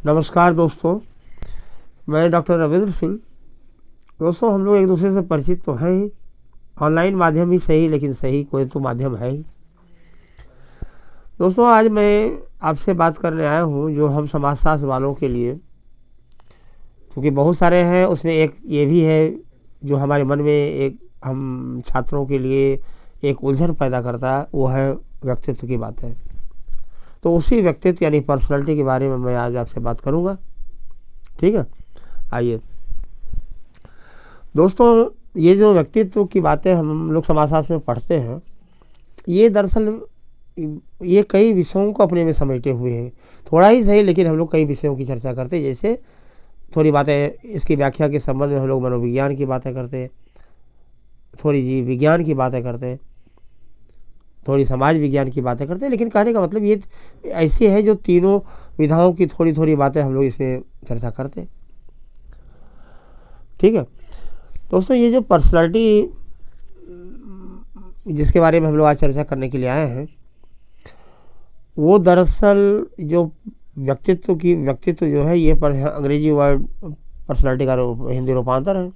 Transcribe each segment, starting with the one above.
नमस्कार दोस्तों, मैं डॉक्टर रविंद्र सिंह। दोस्तों, हम लोग एक दूसरे से परिचित तो हैं ही, ऑनलाइन माध्यम ही सही, लेकिन सही कोई तो माध्यम है ही। दोस्तों, आज मैं आपसे बात करने आया हूँ जो हम समाजशास्त्र वालों के लिए, क्योंकि बहुत सारे हैं, उसमें एक ये भी है जो हमारे मन में एक हम छात्रों के लिए एक उलझन पैदा करता है, वो है व्यक्तित्व की बातें। तो उसी व्यक्तित्व यानी पर्सनालिटी के बारे में मैं आज आपसे बात करूँगा। ठीक है, आइए दोस्तों, ये जो व्यक्तित्व की बातें हम लोग समाजशास्त्र में पढ़ते हैं, ये दरअसल ये कई विषयों को अपने में समेटे हुए हैं। थोड़ा ही सही, लेकिन हम लोग कई विषयों की चर्चा करते हैं। जैसे थोड़ी बातें इसकी व्याख्या के संबंध में हम लोग मनोविज्ञान की बातें करते हैं, थोड़ी जीव विज्ञान की बातें करते हैं, थोड़ी समाज विज्ञान की बातें करते हैं। लेकिन कहने का मतलब ये ऐसी है जो तीनों विधाओं की थोड़ी थोड़ी बातें हम लोग इसमें चर्चा करते हैं। ठीक है दोस्तों, ये जो पर्सनालिटी जिसके बारे में हम लोग आज चर्चा करने के लिए आए हैं, वो दरअसल जो व्यक्तित्व जो है, ये अंग्रेजी वर्ड पर्सनालिटी का हिंदी रूपांतर है।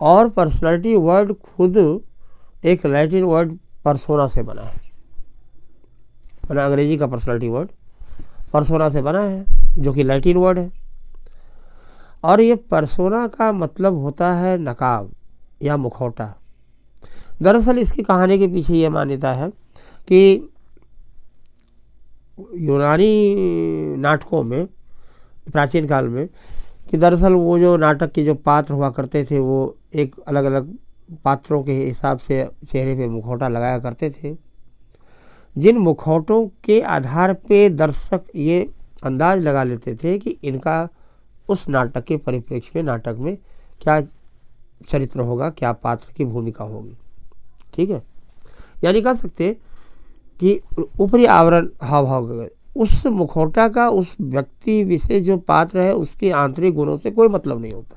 और पर्सनालिटी वर्ड खुद एक लैटिन वर्ड पर्सोना से बना है। अंग्रेजी का पर्सनालिटी वर्ड पर्सोना से बना है, जो कि लैटिन वर्ड है। और ये पर्सोना का मतलब होता है नकाब या मुखौटा। दरअसल इसकी कहानी के पीछे ये मान्यता है कि यूनानी नाटकों में प्राचीन काल में, कि दरअसल वो जो नाटक के जो पात्र हुआ करते थे, वो एक अलग अलग पात्रों के हिसाब से चेहरे पे मुखौटा लगाया करते थे, जिन मुखौटों के आधार पे दर्शक ये अंदाज लगा लेते थे कि इनका उस नाटक के परिप्रेक्ष्य में, नाटक में क्या चरित्र होगा, क्या पात्र की भूमिका होगी। ठीक है, यानी कह सकते कि ऊपरी आवरण हाव भाव, उस मुखौटा का उस व्यक्ति विशेष जो पात्र है उसके आंतरिक गुणों से कोई मतलब नहीं होता।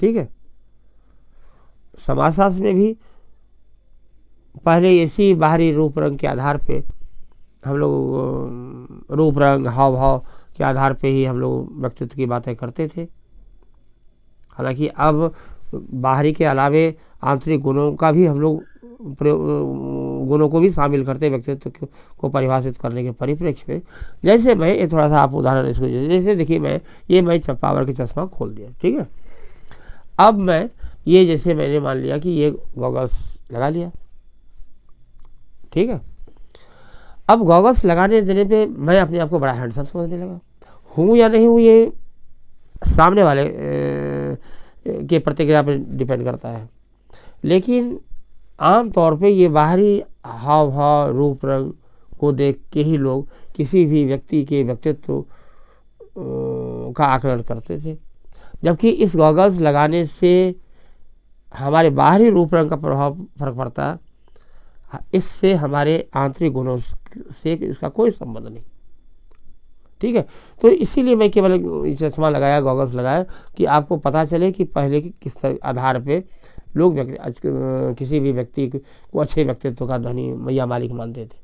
ठीक है, समाजशास्त्र में भी पहले ऐसी बाहरी रूप रंग के आधार पे हम लोग रूप रंग हाव भाव के आधार पे ही हम लोग व्यक्तित्व की बातें करते थे। हालांकि अब बाहरी के अलावे आंतरिक गुणों का भी हम लोग गुणों को भी शामिल करते व्यक्तित्व को परिभाषित करने के परिप्रेक्ष्य में। जैसे मैं ये थोड़ा सा आप उदाहरण इसको, जैसे देखिए, मैं पावर के चश्मा खोल दिया। ठीक है, अब मैं ये जैसे मैंने मान लिया कि ये गॉगल्स लगा लिया। ठीक है, अब गॉगल्स लगाने देने पे मैं अपने आप को बड़ा हैंडसम समझने लगा। हूँ या नहीं हूँ, ये सामने वाले के प्रतिक्रिया पर डिपेंड करता है। लेकिन आम तौर पे ये बाहरी हाव भाव रूप रंग को देख के ही लोग किसी भी व्यक्ति के व्यक्तित्व का आकलन करते थे। जबकि इस गॉगल्स लगाने से हमारे बाहरी रूप रंग का फर्क पड़ता है, इससे हमारे आंतरिक गुणों से इसका कोई संबंध नहीं। ठीक है, तो इसीलिए मैं केवल चश्मा लगाया, गॉगल्स लगाया, कि आपको पता चले कि पहले की किस आधार पे लोग किसी भी व्यक्ति को अच्छे व्यक्तित्व का धनी या मालिक मानते थे।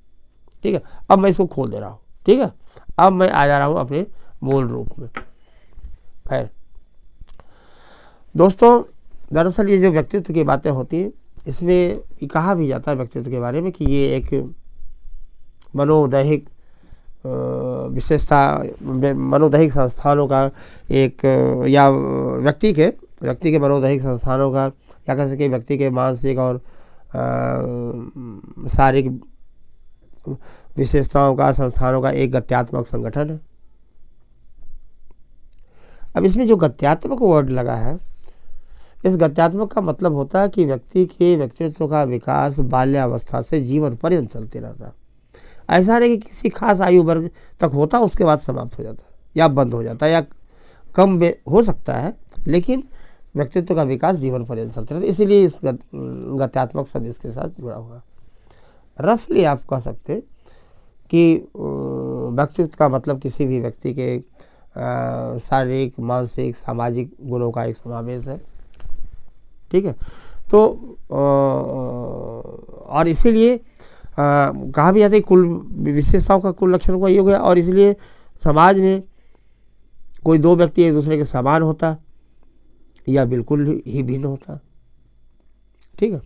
ठीक है, अब मैं इसको खोल दे रहा हूँ। ठीक है, अब मैं आ जा रहा हूँ अपने मूल रूप में। खैर दोस्तों, दरअसल ये जो व्यक्तित्व की बातें होती हैं, इसमें कहा भी जाता है व्यक्तित्व के बारे में कि ये एक मनोदैहिक विशेषता, मनोदैहिक संस्थानों का एक, या व्यक्ति के मनोदैहिक संस्थानों का, या कह सके व्यक्ति के मानसिक और शारीरिक विशेषताओं का, संस्थानों का एक गत्यात्मक संगठन है। अब इसमें जो गत्यात्मक वर्ड लगा है, इस गत्यात्मक का मतलब होता है कि व्यक्ति के व्यक्तित्व का विकास बाल्यावस्था से जीवन पर्यंत चलते रहता है। ऐसा नहीं कि किसी खास आयु वर्ग तक होता, उसके बाद समाप्त हो जाता है या बंद हो जाता है या कम हो सकता है, लेकिन व्यक्तित्व का विकास जीवन पर्यंत चलते रहता है। इसीलिए इस गत्यात्मक शब्द इसके साथ जुड़ा हुआ है। रफली आप कह सकते कि व्यक्तित्व का मतलब किसी भी व्यक्ति के शारीरिक, मानसिक, सामाजिक गुणों का एक समावेश है। ठीक है, तो और इसीलिए कहा भी जाता है कुल विशेषताओं का कुल लक्षण को ये हो गया। और इसलिए समाज में कोई दो व्यक्ति एक दूसरे के समान होता या बिल्कुल ही भिन्न होता। ठीक है,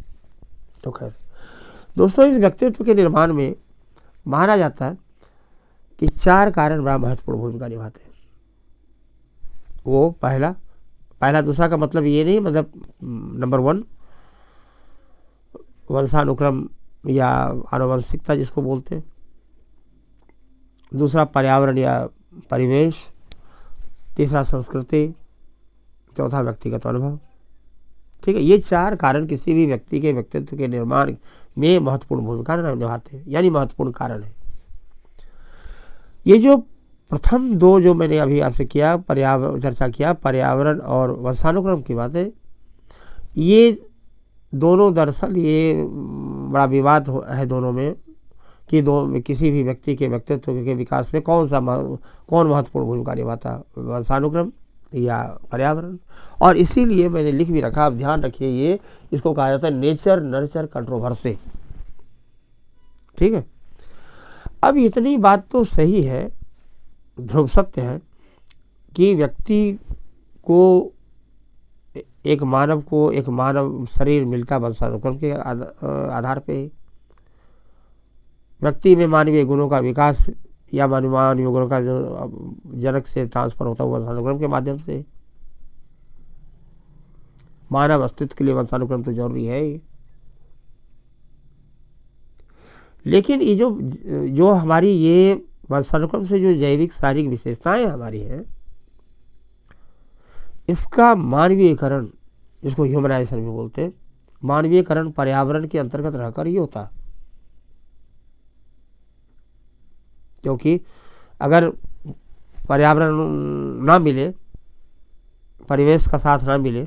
तो खैर दोस्तों, इस व्यक्तित्व के निर्माण में माना जाता है कि 4 कारण बड़ा महत्वपूर्ण भूमिका निभाते हैं। वो पहला दूसरा का मतलब ये नहीं, मतलब नंबर 1 वंशानुक्रम या आनुवंशिकता जिसको बोलते हैं। दूसरा पर्यावरण या परिवेश। तीसरा संस्कृति। चौथा व्यक्तिगत अनुभव। ठीक है, ये 4 कारण किसी भी व्यक्ति के व्यक्तित्व के निर्माण में महत्वपूर्ण भूमिका निभाते हैं, यानी महत्वपूर्ण कारण है। ये जो प्रथम 2 जो मैंने अभी आपसे चर्चा किया, पर्यावरण और वंशानुक्रम की बातें, ये दोनों दरअसल ये बड़ा विवाद है दोनों में कि किसी भी व्यक्ति के व्यक्तित्व के विकास में कौन महत्वपूर्ण भूमिका निभाता है, वंशानुक्रम या पर्यावरण। और इसीलिए मैंने लिख भी रखा, आप ध्यान रखिए, इसको कहा जाता है नेचर नर्चर कंट्रोवर्सी। ठीक है, अब इतनी बात तो सही है, ध्रुव सत्य है कि व्यक्ति को एक मानव शरीर मिलता वंशानुक्रम के आधार पे। व्यक्ति में मानवीय गुणों का विकास या मानवीय गुणों का जो जनक से ट्रांसफर होता है वंशानुक्रम के माध्यम से। मानव अस्तित्व के लिए वंशानुक्रम तो जरूरी है ही। लेकिन ये जो हमारी ये वंशानुक्रम से जो जैविक शारीरिक विशेषताएं हमारी हैं, इसका मानवीयकरण, जिसको ह्यूमनाइजेशन भी बोलते हैं, मानवीयकरण पर्यावरण के अंतर्गत रहकर ही होता। क्योंकि अगर पर्यावरण ना मिले, परिवेश का साथ ना मिले,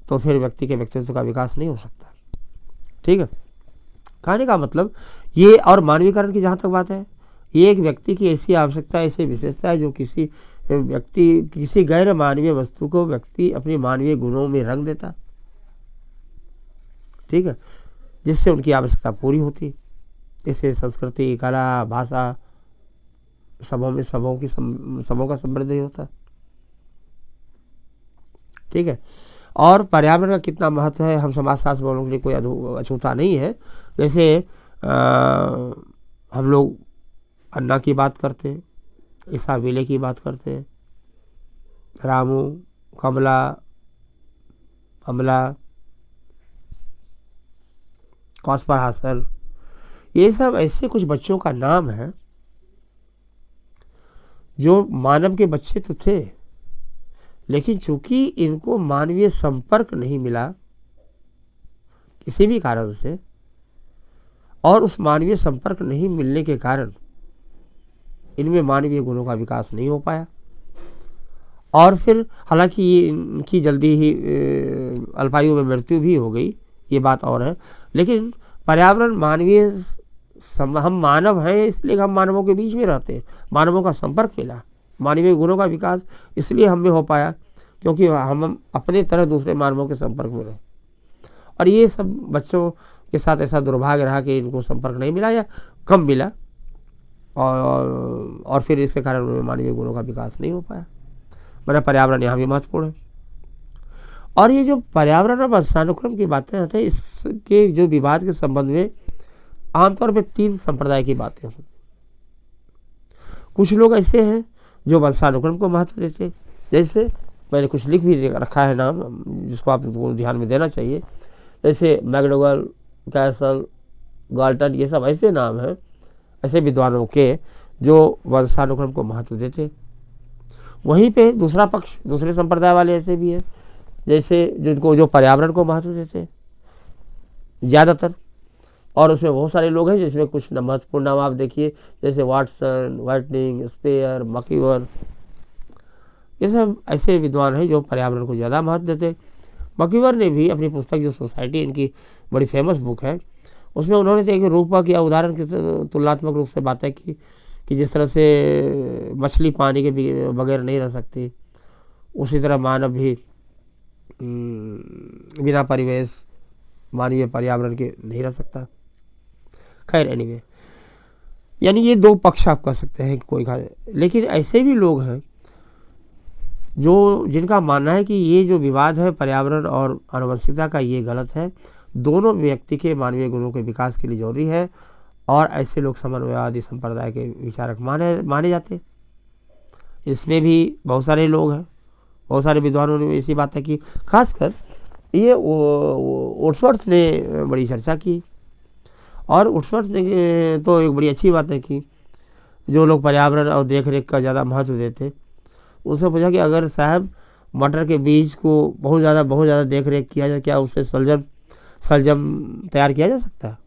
तो फिर व्यक्ति के व्यक्तित्व का विकास नहीं हो सकता। ठीक है, कहने का मतलब ये, और मानवीकरण की जहाँ तक बात है, ये एक व्यक्ति की ऐसी आवश्यकता, ऐसी विशेषता है जो किसी गैर मानवीय वस्तु को व्यक्ति अपने मानवीय गुणों में रंग देता। ठीक है, जिससे उनकी आवश्यकता पूरी होती। जैसे संस्कृति, कला, भाषा, सबों का समृद्धि होता। ठीक है, और पर्यावरण का कितना महत्व है, हम समाजशास्त्र वालों के लिए कोई अछूता नहीं है। जैसे हम लोग अन्ना की बात करते हैं, ईसा विले की बात करते हैं, रामू, कमला, अमला, कॉस्पर हासन, ये सब ऐसे कुछ बच्चों का नाम है जो मानव के बच्चे तो थे, लेकिन चूंकि इनको मानवीय संपर्क नहीं मिला किसी भी कारण से, और उस मानवीय संपर्क नहीं मिलने के कारण इनमें मानवीय गुणों का विकास नहीं हो पाया। और फिर हालांकि इनकी जल्दी ही अल्पायु में मृत्यु भी हो गई, ये बात और है। लेकिन पर्यावरण हम मानव हैं, इसलिए हम मानवों के बीच में रहते हैं, मानवों का संपर्क मिला, मानवीय गुणों का विकास इसलिए हमें हो पाया क्योंकि हम अपने तरह दूसरे मानवों के संपर्क में रहे। और ये सब बच्चों के साथ ऐसा दुर्भाग्य रहा कि इनको संपर्क नहीं मिला या कम मिला, और फिर इसके कारण मानवीय गुणों का विकास नहीं हो पाया। मैंने पर्यावरण यहाँ भी महत्वपूर्ण है। और ये जो पर्यावरण और वंशानुक्रम की बातें आती हैं, इसके जो विवाद के संबंध में आमतौर पे 3 संप्रदाय की बातें होती। कुछ लोग ऐसे हैं जो वंशानुक्रम को महत्व देते, जैसे मैंने कुछ लिख भी रखा है नाम, जिसको आपको ध्यान में देना चाहिए, जैसे मैकडोगल, कैसल, गाल्टन, ये सब ऐसे नाम हैं, ऐसे विद्वानों के जो वंशानुक्रम को महत्व देते। वहीं पे दूसरा पक्ष, दूसरे संप्रदाय वाले ऐसे भी हैं, जैसे जो पर्यावरण को महत्व देते हैं ज़्यादातर। और उसमें बहुत सारे लोग हैं जिसमें कुछ महत्वपूर्ण नाम आप देखिए, जैसे वाटसन, वाइटनिंग, स्पेयर, मकीवर, ये सब ऐसे विद्वान हैं जो पर्यावरण को ज़्यादा महत्व देते। मकीवर ने भी अपनी पुस्तक जो सोसाइटी, इनकी बड़ी फेमस बुक है, उसमें उन्होंने देखिए रूपक या उदाहरण के तुलनात्मक रूप से बातें की कि जिस तरह से मछली पानी के बगैर नहीं रह सकती, उसी तरह मानव भी बिना परिवेश मानवीय पर्यावरण के नहीं रह सकता। खैर एनीवे, यानी ये दो पक्ष आप कह सकते हैं कि कोई खा, लेकिन ऐसे भी लोग हैं जो जिनका मानना है कि ये जो विवाद है पर्यावरण और आनुवंशिकता का, ये गलत है, दोनों व्यक्ति के मानवीय गुणों के विकास के लिए जरूरी है, और ऐसे लोग समन्वयवादी संप्रदाय के विचारक माने जाते हैं। इसमें भी बहुत सारे लोग हैं, बहुत सारे विद्वानों ने ऐसी बातें की, खासकर ये वर्ड्सवर्थ ने बड़ी चर्चा की, और वर्ड्सवर्थ ने तो एक बड़ी अच्छी बात है कि जो लोग पर्यावरण और देख रेख का ज़्यादा महत्व देते, उससे पूछा कि अगर साहब मटर के बीज को बहुत ज़्यादा देख रेख किया जाए, क्या उससे शलजम तैयार किया जा सकता है?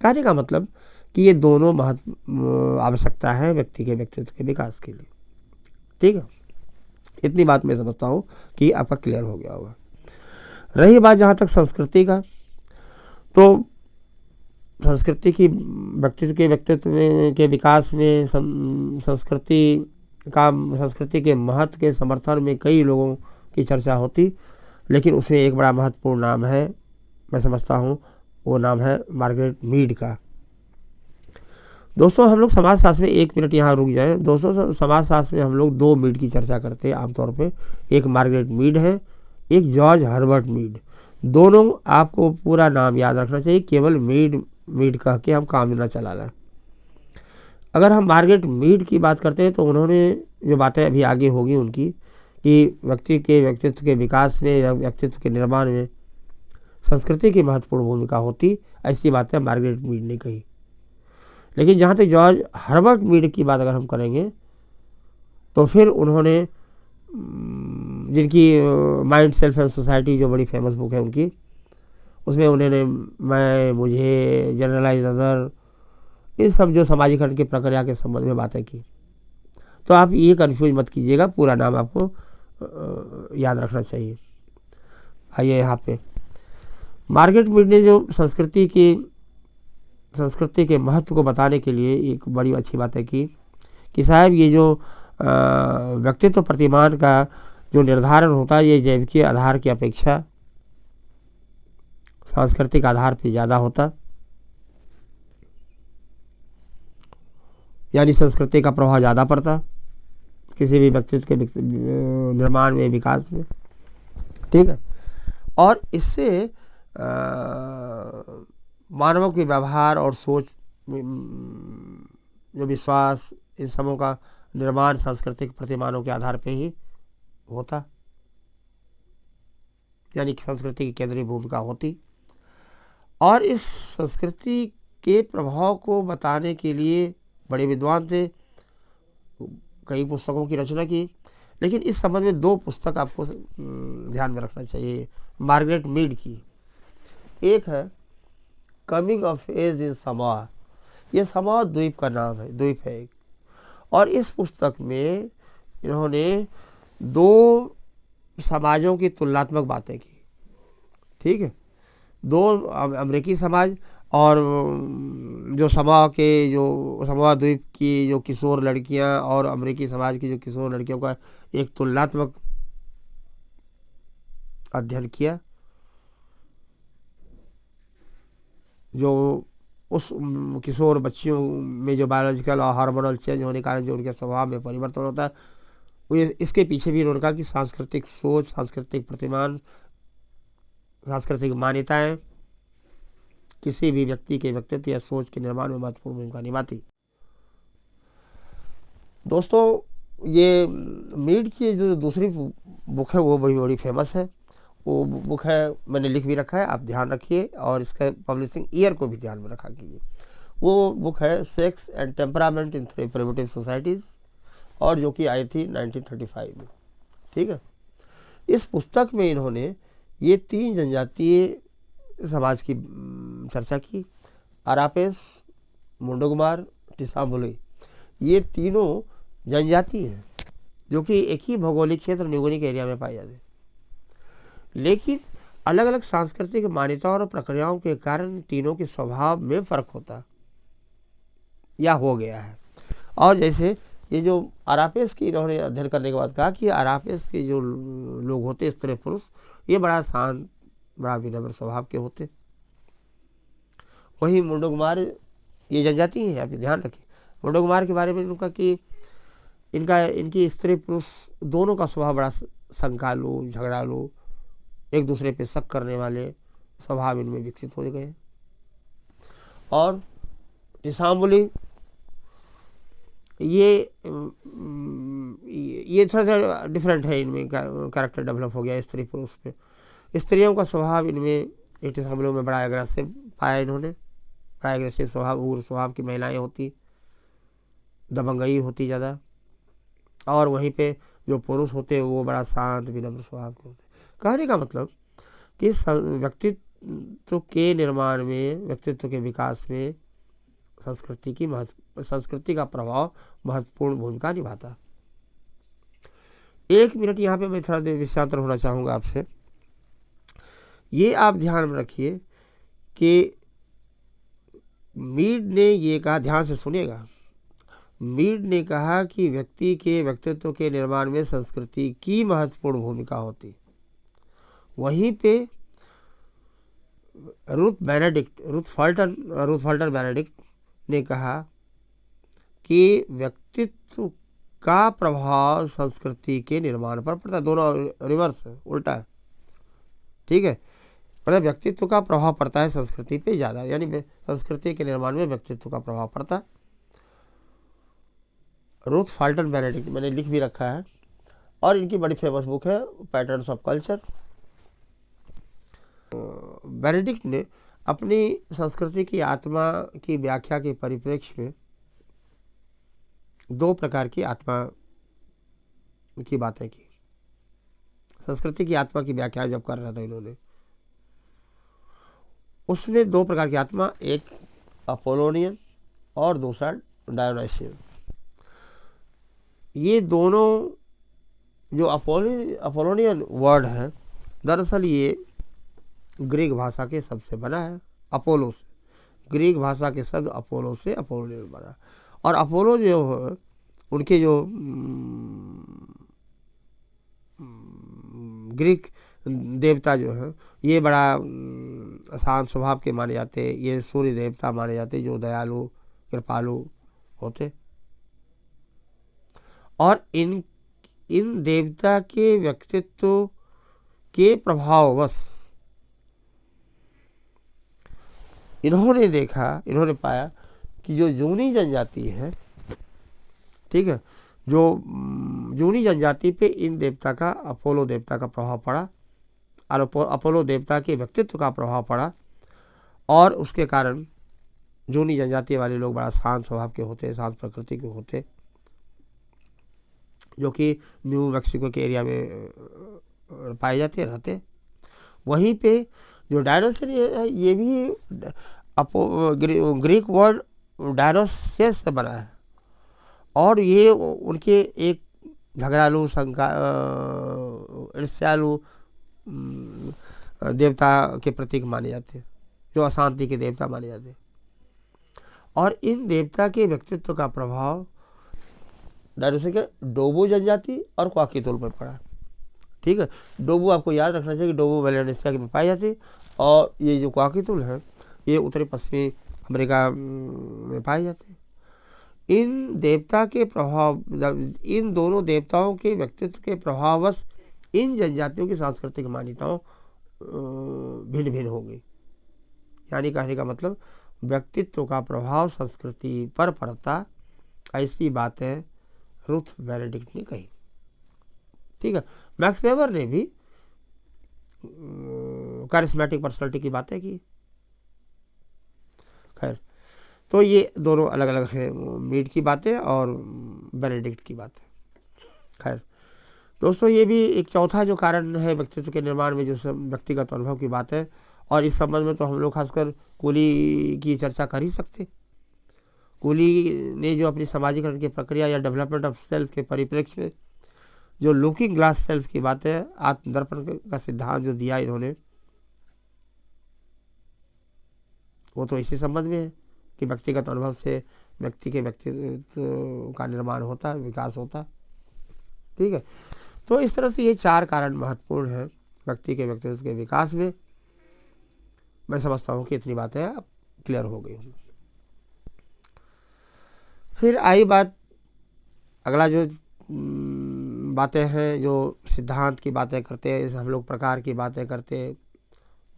कहने का मतलब कि ये दोनों महत्व आवश्यकता है व्यक्ति के व्यक्तित्व के विकास के लिए। ठीक है, इतनी बात मैं समझता हूँ कि आपका क्लियर हो गया होगा। रही बात जहाँ तक संस्कृति का, तो संस्कृति की व्यक्तित्व के विकास में संस्कृति के महत्व के समर्थन में कई लोगों की चर्चा होती, लेकिन उसमें एक बड़ा महत्वपूर्ण नाम है, मैं समझता हूँ, वो नाम है मार्गरेट मीड का। दोस्तों हम लोग समाजशास्त्र में, एक मिनट यहाँ रुक जाए दोस्तों, समाजशास्त्र में हम लोग दो मीड की चर्चा करते हैं आमतौर पे, एक मार्गरेट मीड है, एक जॉर्ज हर्बर्ट मीड। दोनों आपको पूरा नाम याद रखना चाहिए, केवल मीड कह के हम काम न चला लें। अगर हम मार्गरेट मीड की बात करते हैं तो उन्होंने जो बातें अभी आगे होगी उनकी, कि व्यक्ति के व्यक्तित्व के विकास में या व्यक्तित्व के निर्माण में संस्कृति की महत्वपूर्ण भूमिका होती, ऐसी बातें मार्गरेट मीड ने कही। लेकिन जहाँ तक जॉर्ज हर्बर्ट मीड की बात अगर हम करेंगे तो फिर उन्होंने, जिनकी माइंड सेल्फ एंड सोसाइटी जो बड़ी फेमस बुक है उनकी, उसमें उन्होंने मैं, मुझे, जनरलाइज अदर, इन सब जो सामाजिकरण की प्रक्रिया के संबंध में बातें की। तो आप ये कन्फ्यूज मत कीजिएगा, पूरा नाम आपको याद रखना चाहिए। आइए यहाँ पे मार्गरेट मीड ने जो संस्कृति के महत्व को बताने के लिए एक बड़ी अच्छी बात है कि साहब ये जो व्यक्तित्व प्रतिमान का जो निर्धारण होता है, ये जैविकीय आधार की अपेक्षा सांस्कृतिक आधार पर ज़्यादा होता, यानी संस्कृति का प्रभाव ज़्यादा पड़ता किसी भी व्यक्तित्व के निर्माण में, विकास में। ठीक है, और इससे मानवों के व्यवहार और सोच, जो विश्वास, इन सबों का निर्माण सांस्कृतिक प्रतिमानों के आधार पर ही होता, यानी कि संस्कृति की केंद्रीय भूमिका होती। और इस संस्कृति के प्रभाव को बताने के लिए बड़े विद्वान थे, कई पुस्तकों की रचना की, लेकिन इस संबंध में दो पुस्तक आपको ध्यान में रखना चाहिए मार्गरेट मीड की। एक है coming of age in Samoa, ये समोआ द्वीप का नाम है, द्वीप है एक, और इस पुस्तक में इन्होंने दो समाजों की तुलनात्मक बातें की। ठीक है, दो अमेरिकी समाज और जो समोआ द्वीप की जो किशोर लड़कियां और अमेरिकी समाज की जो किशोर लड़कियों का एक तुलनात्मक अध्ययन किया, जो उस किशोर बच्चियों में जो बायोलॉजिकल और हार्मोनल चेंज होने के कारण जो उनके स्वभाव में परिवर्तन होता है, वो इसके पीछे भी उन्होंने कहा कि सांस्कृतिक सोच, सांस्कृतिक प्रतिमान, सांस्कृतिक मान्यताएं किसी भी व्यक्ति के व्यक्तित्व या सोच के निर्माण में महत्वपूर्ण भूमिका निभाती। दोस्तों ये मीड की जो दूसरी बुक है वो बड़ी फेमस है, वो बुक है, मैंने लिख भी रखा है, आप ध्यान रखिए, और इसका पब्लिशिंग ईयर को भी ध्यान में रखा कीजिए। वो बुक है sex and temperament in three primitive societies, और जो कि आई थी 1935 में। ठीक है, इस पुस्तक में इन्होंने ये तीन जनजातीय समाज की चर्चा की, अरापेस, मुंडोगमार, टिसामुले। ये तीनों जनजाति हैं जो कि एक ही भौगोलिक क्षेत्र न्यूगोनिक एरिया में पाए जाते हैं, लेकिन अलग अलग सांस्कृतिक मान्यताओं और प्रक्रियाओं के कारण तीनों के स्वभाव में फर्क होता या हो गया है। और जैसे ये जो अरापेस की इन्होंने अध्ययन करने के बाद कहा कि अरापेस के जो लोग होते, स्त्री पुरुष, ये बड़ा शांत, बड़ा विनम्र स्वभाव के होते। वहीं मुंडोगमार ये जनजाति हैं, आप ध्यान रखिए। मुंडा कुमार के बारे में उनका कि इनकी स्त्री पुरुष दोनों का स्वभाव बड़ा संकालू, झगड़ालू, एक दूसरे पे शक करने वाले स्वभाव इनमें विकसित हो गए। और टिसाम्बुली ये थोड़ा सा डिफरेंट है, इनमें कैरेक्टर डेवलप हो गया स्त्री पुरुष पे। स्त्रियों का स्वभाव इनमें टिसाम्बुली में बड़ा एग्रेसिव पाया इन्होंने, बड़ा एग्रेसिव स्वभाव, उग्र स्वभाव की महिलाएं होती, दबंगई होती ज़्यादा। और वहीं पे जो पुरुष होते वो बड़ा शांत विनम्र स्वभाव के होते। कहने का मतलब कि व्यक्तित्व के निर्माण में, व्यक्तित्व के विकास में संस्कृति का प्रभाव महत्वपूर्ण भूमिका निभाता। 1 मिनट यहाँ पे मैं थोड़ा देर विषयांतर होना चाहूँगा आपसे। ये आप ध्यान में रखिए कि मीड ने ये कहा, ध्यान से सुनिएगा, मीड ने कहा कि व्यक्ति के व्यक्तित्व के निर्माण में संस्कृति की महत्वपूर्ण भूमिका होती। वहीं पे रूथ फॉल्टर बेनेडिक्ट ने कहा कि व्यक्तित्व का प्रभाव संस्कृति के निर्माण पर पड़ता है। दोनों रिवर्स है, उल्टा है, ठीक है। मतलब व्यक्तित्व का प्रभाव पड़ता है संस्कृति पे ज़्यादा, यानी संस्कृति के निर्माण में व्यक्तित्व का प्रभाव पड़ता है। रूथ फॉल्टर बेनेडिक्ट मैंने लिख भी रखा है, और इनकी बड़ी फेमस बुक है पैटर्न्स ऑफ कल्चर। बेनेडिक्ट ने अपनी संस्कृति की आत्मा की व्याख्या के परिप्रेक्ष्य में 2 प्रकार की आत्मा की बातें की। संस्कृति की आत्मा की व्याख्या जब कर रहा था इन्होंने, उसमें 2 प्रकार की आत्मा, एक अपोलोनियन और दूसरा डायोनाइशियन। ये दोनों जो अपोलोनियन वर्ड है, दरअसल ये ग्रीक भाषा के शब्द से बना है, अपोलो से। ग्रीक भाषा के शब्द अपोलो से अपोलोनियन बना। और अपोलो जो है, उनके जो ग्रीक देवता जो है, ये बड़ा शांत स्वभाव के माने जाते। ये सूर्य देवता माने जाते, जो दयालु कृपालु होते। और इन देवता के व्यक्तित्व के प्रभाववश इन्होंने पाया कि जो जूनी जनजाति है, ठीक है, जो जूनी जनजाति पे इन देवता का, अपोलो देवता का प्रभाव पड़ा, और अपोलो देवता के व्यक्तित्व का प्रभाव पड़ा। और उसके कारण जूनी जनजाति वाले लोग बड़ा शांत स्वभाव के होते, शांत प्रकृति के होते, जो कि न्यू मैक्सिको के एरिया में पाए जाते रहते। वहीं पे जो डायनोसर है, ये भी ग्रीक वर्ड डायनोसियस से बना है, और ये उनके एक झगड़ालू ईर्ष्यालु देवता के प्रतीक माने जाते हैं, जो अशांति के देवता माने जाते हैं। और इन देवता के व्यक्तित्व का प्रभाव डायनोसर के डोबो जनजाति और क्वाकितुल पर पड़ा, ठीक है। डोबो आपको याद रखना चाहिए कि डोबो मेलानेशिया में पाई जाती है, और ये जो क्वाकितुल है ये उत्तरी पश्चिमी अमेरिका में पाए जाते हैं। इन देवता के प्रभाव, इन दोनों देवताओं के व्यक्तित्व के प्रभाववश इन जनजातियों की सांस्कृतिक मान्यताओं भिन्न भिन्न हो गई। यानी कहने का मतलब व्यक्तित्व का प्रभाव संस्कृति पर पड़ता, ऐसी बातें रूथ बेनेडिक्ट ने कही, ठीक है। मैक्स वेबर ने भी कारिस्मेटिक पर्सनालिटी की बातें की। खैर, तो ये दोनों अलग अलग हैं, मीड की बातें और बेनेडिक्ट की बातें। खैर दोस्तों, ये भी एक चौथा जो कारण है व्यक्तित्व के निर्माण में, जो व्यक्तिगत अनुभव की बात है। और इस संबंध में तो हम लोग खासकर कूली की चर्चा कर ही सकते। कूली ने जो अपनी समाजीकरण की प्रक्रिया या डेवलपमेंट ऑफ सेल्फ के परिप्रेक्ष्य में जो लुकिंग ग्लास सेल्फ की बात है, आत्मदर्पण का सिद्धांत जो दिया इन्होंने, वो तो इसी संबंध में है कि व्यक्तिगत अनुभव से व्यक्ति के व्यक्तित्व का निर्माण होता है, विकास होता है, ठीक है। तो इस तरह से ये 4 कारण महत्वपूर्ण हैं व्यक्ति के व्यक्तित्व के विकास में। मैं समझता हूँ कि इतनी बातें अब क्लियर हो गई होंगी। फिर आई बात, अगला जो बातें हैं, जो सिद्धांत की बातें करते हैं, हम लोग प्रकार की बातें करते हैं।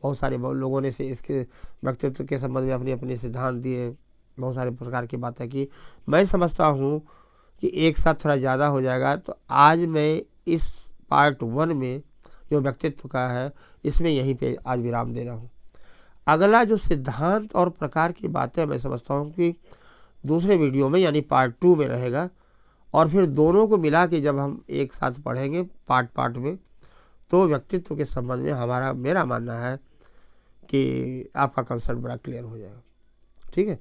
बहुत सारे लोगों ने से इसके व्यक्तित्व के संबंध में अपने अपने सिद्धांत दिए, बहुत सारे प्रकार की बातें की। मैं समझता हूँ कि एक साथ थोड़ा ज़्यादा हो जाएगा, तो आज मैं इस पार्ट 1 में जो व्यक्तित्व का है, इसमें यहीं पे आज विराम दे रहा हूँ। अगला जो सिद्धांत और प्रकार की बातें मैं समझता हूँ कि दूसरे वीडियो में यानी पार्ट 2 में रहेगा, और फिर दोनों को मिला के जब हम एक साथ पढ़ेंगे पार्ट पार्ट में, तो व्यक्तित्व के संबंध में मेरा मानना है कि आपका कंसेप्ट बड़ा क्लियर हो जाएगा। ठीक है,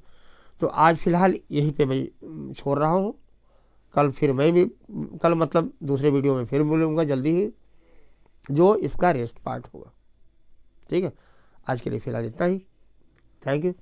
तो आज फिलहाल यहीं पे मैं छोड़ रहा हूँ। कल फिर मैं भी, कल मतलब दूसरे वीडियो में फिर मिलूँगा जल्दी ही, जो इसका रेस्ट पार्ट होगा। ठीक है, आज के लिए फिलहाल इतना ही। Thank you.